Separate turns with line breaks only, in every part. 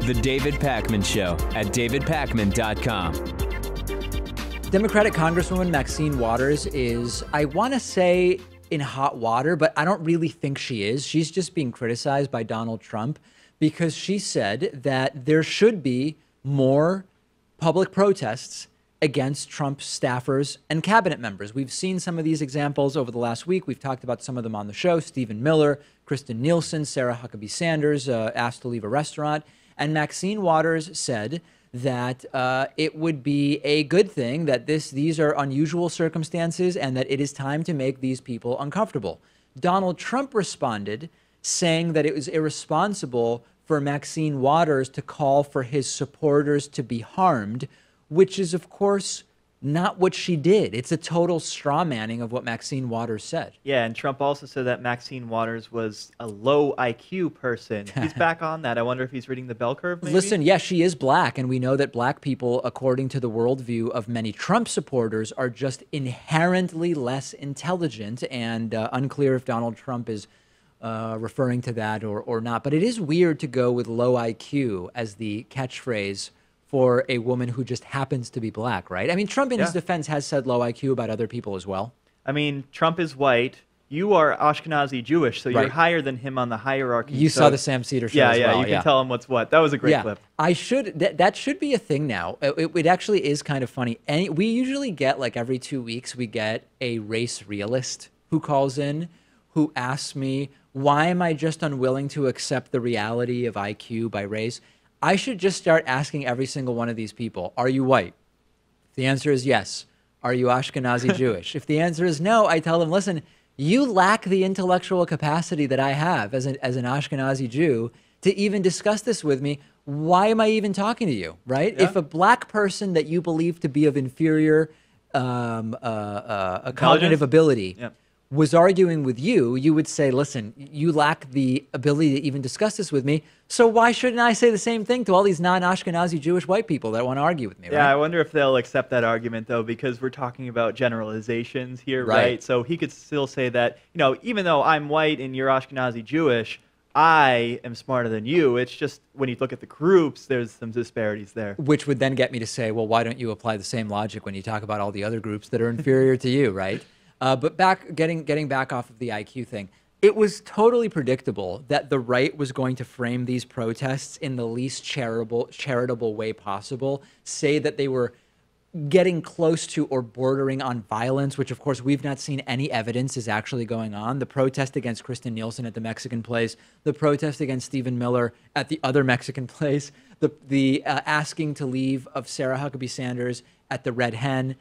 The David Pakman Show at davidpakman.com.
Democratic Congresswoman Maxine Waters is, I want to say, in hot water, but I don't really think she is. She's just being criticized by Donald Trump because she said that there should be more public protests against Trump's staffers and cabinet members. We've seen some of these examples over the last week. We've talked about some of them on the show. Stephen Miller, Kristen Nielsen, Sarah Huckabee Sanders asked to leave a restaurant. And Maxine Waters said that it would be a good thing that these are unusual circumstances and that it is time to make these people uncomfortable. Donald Trump responded saying that it was irresponsible for Maxine Waters to call for his supporters to be harmed, which is, of course, not what she did. It's a total straw manning of what Maxine Waters said.
Yeah, and Trump also said that Maxine Waters was a low IQ person. He's back on that. I wonder if he's reading the bell curve, maybe?
Listen, yes, she is black, and we know that black people, according to the worldview of many Trump supporters, are just inherently less intelligent, and unclear if Donald Trump is referring to that or not. But it is weird to go with low IQ as the catchphrase for a woman who just happens to be black, right? I mean, Trump, in his defense, has said low IQ about other people as well.
I mean, Trump is white. You are Ashkenazi Jewish, so you're higher than him on the hierarchy.
You saw the Sam Cedar show as well.
You can tell him what's what. That was a great clip.
That should be a thing now. It actually is kind of funny. We usually get, like, every 2 weeks, we get a race realist who calls in, who asks me, why am I just unwilling to accept the reality of IQ by race? I should just start asking every single one of these people, are you white? If the answer is yes. Are you Ashkenazi Jewish? If the answer is no, I tell them, listen, you lack the intellectual capacity that I have as an Ashkenazi Jew to even discuss this with me. Why am I even talking to you, right? Yeah. If a black person that you believe to be of inferior cognitive ability was arguing with you, you would say, listen, you lack the ability to even discuss this with me, so why shouldn't I say the same thing to all these non-Ashkenazi Jewish white people that want to argue with me,
Yeah, right? I wonder if they'll accept that argument, though, because we're talking about generalizations here, right? So he could still say that, you know, even though I'm white and you're Ashkenazi Jewish, I am smarter than you. It's just when you look at the groups, there's some disparities there.
Which would then get me to say, well, why don't you apply the same logic when you talk about all the other groups that are inferior to you, right? But getting back off of the IQ thing, it was totally predictable that the right was going to frame these protests in the least charitable way possible, say that they were getting close to or bordering on violence, which of course we've not seen any evidence is actually going on. The protest against Kristen Nielsen at the Mexican place, the protest against Stephen Miller at the other Mexican place, the asking to leave of Sarah Huckabee Sanders at the Red Hen.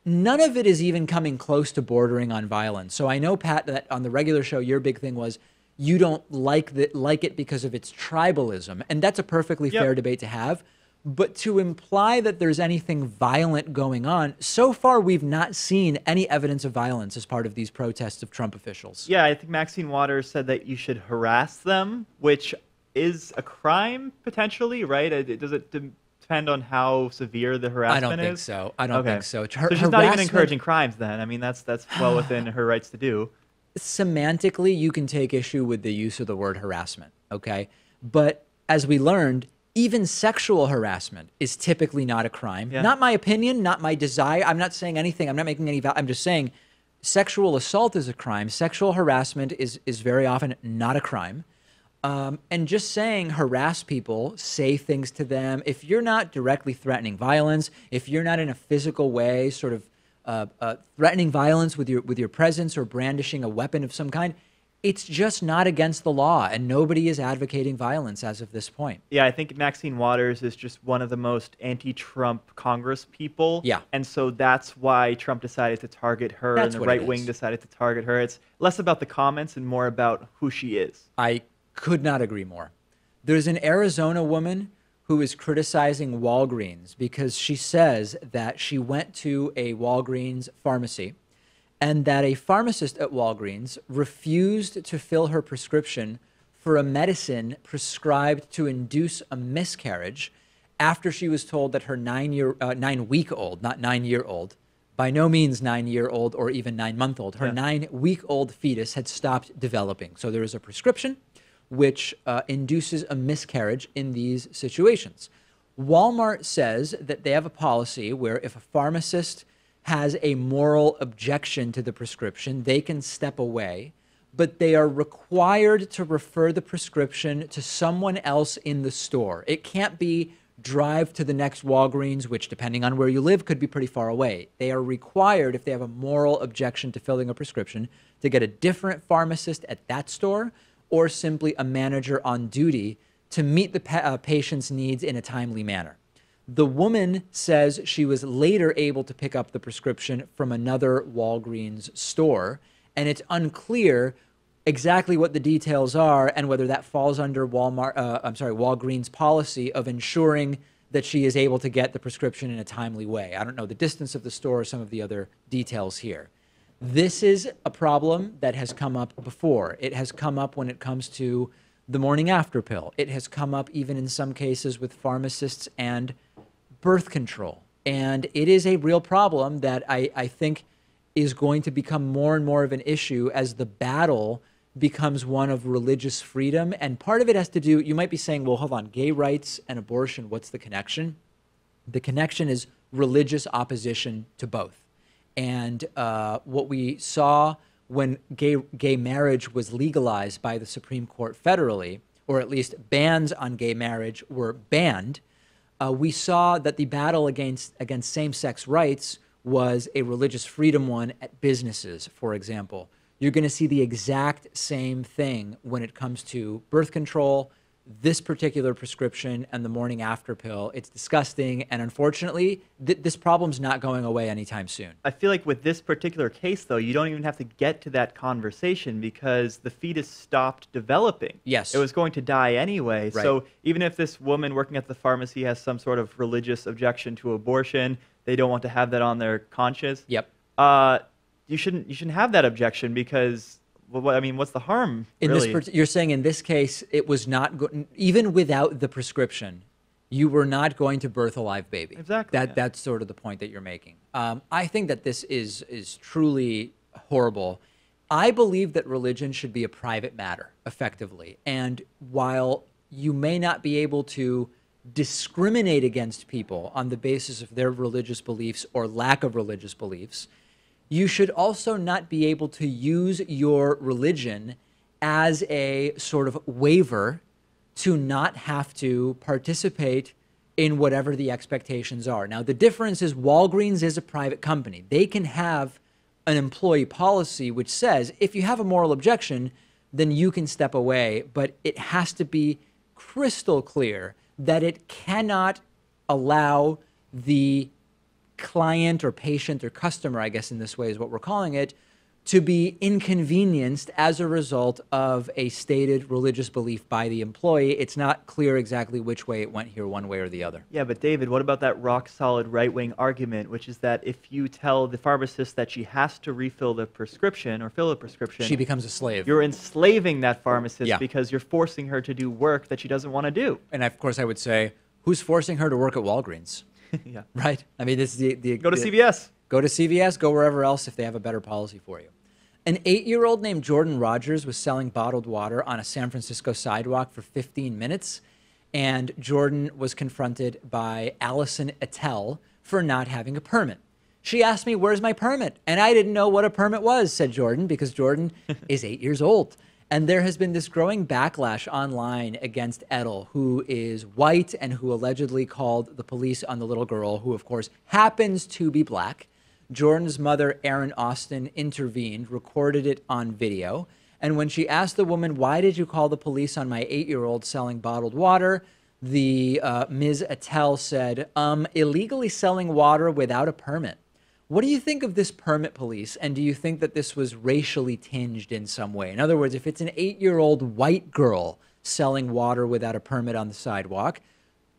None of it is even coming close to bordering on violence. So I know, Pat, that on the regular show, your big thing was you don't like it because of its tribalism. And that's a perfectly fair debate to have. But to imply that there's anything violent going on, so far we've not seen any evidence of violence as part of these protests of Trump officials.
Yeah, I think Maxine Waters said that you should harass them, which is a crime potentially, right? Does it depend on how severe the harassment is?
I don't think so. I don't think so.
So she's not even encouraging crimes then. I mean, that's well within her rights to do.
Semantically, you can take issue with the use of the word harassment, okay? But as we learned, even sexual harassment is typically not a crime. Yeah. Not my opinion, not my desire. I'm not saying anything. I'm not making any I'm just saying sexual assault is a crime. Sexual harassment is very often not a crime. And just saying harass people, say things to them, if you're not directly threatening violence, if you're not in a physical way sort of threatening violence with your presence or brandishing a weapon of some kind, it's just not against the law, and nobody is advocating violence as of this point.
Yeah, I think Maxine Waters is just one of the most anti-Trump Congress people.
Yeah.
And so that's why Trump decided to target her and the right wing decided to target her. It's less about the comments and more about who she is.
I could not agree more. There's an Arizona woman who is criticizing Walgreens because she says that she went to a Walgreens pharmacy and that a pharmacist at Walgreens refused to fill her prescription for a medicine prescribed to induce a miscarriage after she was told that her 9-week-old, not 9-year-old, by no means 9-year-old or even 9-month-old, her 9-week-old fetus had stopped developing. So there was a prescription which induces a miscarriage in these situations. Walmart says that they have a policy where if a pharmacist has a moral objection to the prescription, they can step away, but they are required to refer the prescription to someone else in the store. It can't be drive to the next Walgreens, which depending on where you live could be pretty far away. They are required, if they have a moral objection to filling a prescription, to get a different pharmacist at that store or simply a manager on duty to meet the patient's needs in a timely manner. The woman says she was later able to pick up the prescription from another Walgreens store, and it's unclear exactly what the details are and whether that falls under Walgreens policy of ensuring that she is able to get the prescription in a timely way. I don't know the distance of the store or some of the other details here. This is a problem that has come up before. It has come up when it comes to the morning after pill. It has come up even in some cases with pharmacists and birth control. And it is a real problem that I think is going to become more and more of an issue as the battle becomes one of religious freedom. And part of it has to do, you might be saying, well, hold on, gay rights and abortion, what's the connection? The connection is religious opposition to both. And what we saw when gay marriage was legalized by the Supreme Court federally, or at least bans on gay marriage were banned, we saw that the battle against same-sex rights was a religious freedom one at businesses, for example. You're going to see the exact same thing when it comes to birth control, this particular prescription, and the morning after pill. It's disgusting, and unfortunately, this problem's not going away anytime soon.
I feel like with this particular case, though, you don't even have to get to that conversation because the fetus stopped developing.
Yes.
It was going to die anyway.
Right.
So even if this woman working at the pharmacy has some sort of religious objection to abortion, they don't want to have that on their conscience.
Yep.
You shouldn't have that objection because, well, I mean, what's the harm, really?
You're saying in this case, it was not even without the prescription, you were not going to birth a live baby.
Exactly.
That's sort of the point that you're making. I think that this is truly horrible. I believe that religion should be a private matter, effectively. And while you may not be able to discriminate against people on the basis of their religious beliefs or lack of religious beliefs, you should also not be able to use your religion as a sort of waiver to not have to participate in whatever the expectations are. Now, the difference is Walgreens is a private company. They can have an employee policy which says if you have a moral objection, then you can step away, but it has to be crystal clear that it cannot allow the client or patient or customer, I guess in this way is what we're calling it, to be inconvenienced as a result of a stated religious belief by the employee. It's not clear exactly which way it went here, one way or the other.
Yeah, but David, what about that rock-solid right-wing argument, which is that if you tell the pharmacist that she has to refill the prescription or fill a prescription,
she becomes a slave.
You're enslaving that pharmacist because you're forcing her to do work that she doesn't want to do.
And of course I would say, who's forcing her to work at Walgreens?
Yeah.
Right? I mean, this is
Go to CVS.
Go to CVS, go wherever else if they have a better policy for you. An 8-year-old named Jordan Rogers was selling bottled water on a San Francisco sidewalk for 15 minutes, and Jordan was confronted by Allison Attell for not having a permit. She asked me, "Where's my permit?" And I didn't know what a permit was, said Jordan, because Jordan is 8 years old. And there has been this growing backlash online against Edel, who is white and who allegedly called the police on the little girl, who, of course, happens to be black. Jordan's mother, Erin Austin, intervened, recorded it on video. And when she asked the woman, "Why did you call the police on my 8-year-old selling bottled water?" the Ms. Attell said, illegally selling water without a permit. What do you think of this permit police, and do you think that this was racially tinged in some way? In other words, if it's an 8-year-old white girl selling water without a permit on the sidewalk,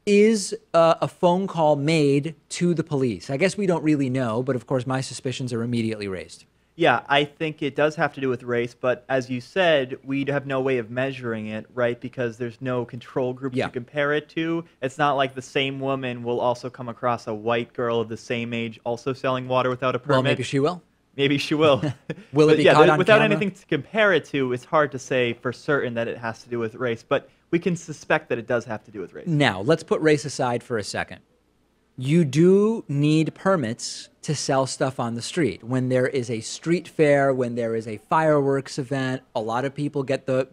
is a phone call made to the police? I guess we don't really know, but of course my suspicions are immediately raised.
Yeah, I think it does have to do with race, but as you said, we have no way of measuring it, right? Because there's no control group to compare it to. It's not like the same woman will also come across a white girl of the same age also selling water without a permit.
Well, maybe she will.
Maybe she will.
Will it be caught on
without
camera?
anything to compare it to, it's hard to say for certain that it has to do with race. But we can suspect that it does have to do with race.
Now, let's put race aside for a second. You do need permits to sell stuff on the street. When there is a street fair, when there is a fireworks event, a lot of people get the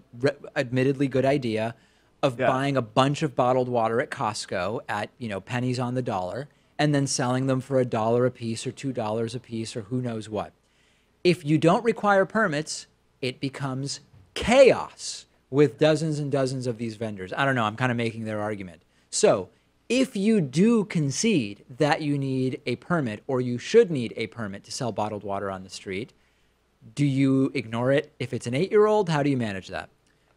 admittedly good idea of buying a bunch of bottled water at Costco at, pennies on the dollar, and then selling them for $1 a piece or $2 a piece or who knows what. If you don't require permits, it becomes chaos with dozens and dozens of these vendors. I don't know, I'm kind of making their argument. So if you do concede that you need a permit or you should need a permit to sell bottled water on the street, do you ignore it? If it's an 8-year-old, how do you manage that?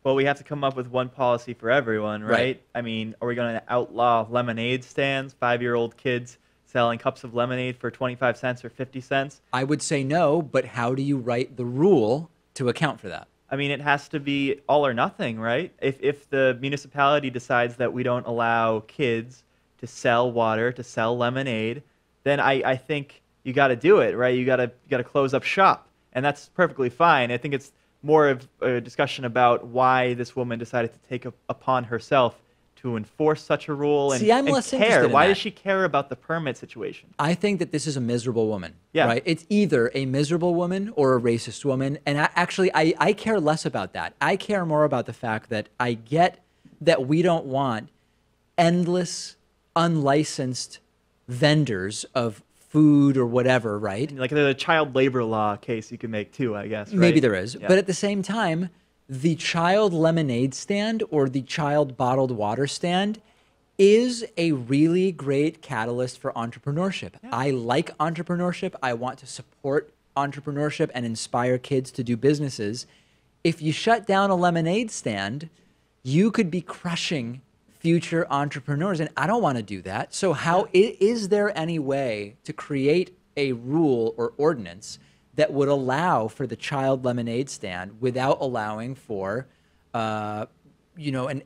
Well, we have to come up with one policy for everyone, right? I mean, are we going to outlaw lemonade stands, 5-year-old kids selling cups of lemonade for 25 cents or 50 cents?
I would say no, but how do you write the rule to account for that?
I mean, it has to be all or nothing, right? If the municipality decides that we don't allow kids to sell water, to sell lemonade, then I think you got to do it, right? You got to close up shop, and that's perfectly fine. I think it's more of a discussion about why this woman decided to take upon herself to enforce such a rule and,
I'm less
care.
interested in
Why
that.
does she care about the permit situation?
I think that this is a miserable woman,
Yeah.
right? It's either a miserable woman or a racist woman. And I care less about that. I care more about the fact that I get that we don't want endless, unlicensed vendors of food or whatever, right?
Like there's a child labor law case you can make too, I guess, right?
Maybe there is.
Yeah.
But at the same time, the child lemonade stand or the child bottled water stand is a really great catalyst for entrepreneurship.
Yeah.
I like entrepreneurship. I want to support entrepreneurship and inspire kids to do businesses. If you shut down a lemonade stand, you could be crushing future entrepreneurs, and I don't want to do that. So is there any way to create a rule or ordinance that would allow for the child lemonade stand without allowing for,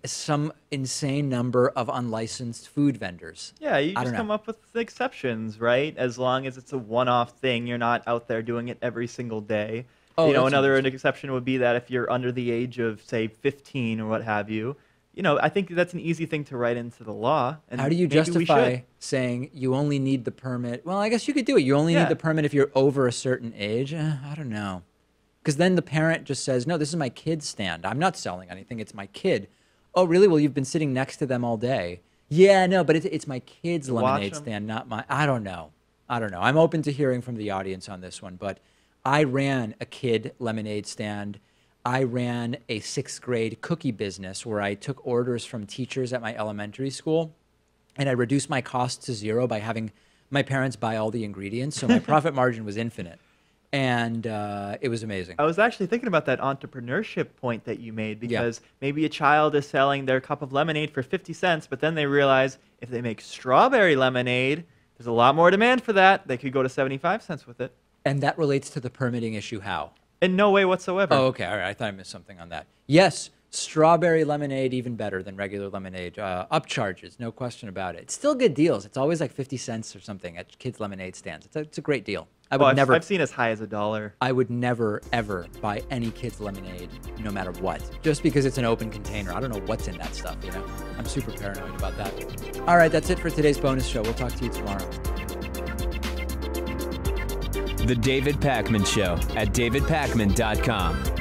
some insane number of unlicensed food vendors?
Yeah, you
I
just
don't
come
know.
up with exceptions, right? As long as it's a one-off thing, you're not out there doing it every single day.
Oh, that's
Another
interesting.
exception would be that if you're under the age of, say, 15 or what have you, I think that's an easy thing to write into the law. And
How do you
maybe we
justify
should.
saying you only need the permit? Well, I guess you could do it. You only
Yeah.
need the permit if you're over a certain age. I don't know. Because then the parent just says, no, this is my kid's stand. I'm not selling anything. It's my kid. Oh, really? Well, you've been sitting next to them all day. Yeah, no, but it's my kid's
Watch
lemonade
'em.
stand, not mine. I don't know. I'm open to hearing from the audience on this one. But I ran a kid lemonade stand. I ran a 6th grade cookie business where I took orders from teachers at my elementary school, and I reduced my cost to 0 by having my parents buy all the ingredients. So my profit margin was infinite, and it was amazing.
I was actually thinking about that entrepreneurship point that you made because maybe a child is selling their cup of lemonade for 50 cents, but then they realize if they make strawberry lemonade, there's a lot more demand for that. They could go to 75 cents with it.
And that relates to the permitting issue. How?
In no way whatsoever.
Oh, okay. All right. I thought I missed something on that. Yes, strawberry lemonade, even better than regular lemonade. Upcharges, no question about it. It's still good deals. It's always like 50 cents or something at kids' lemonade stands. It's a great deal.
I've seen as high as $1.
I would never, ever buy any kids' lemonade, no matter what, just because it's an open container. I don't know what's in that stuff, I'm super paranoid about that. All right, that's it for today's bonus show. We'll talk to you tomorrow.
The David Pakman Show at davidpakman.com.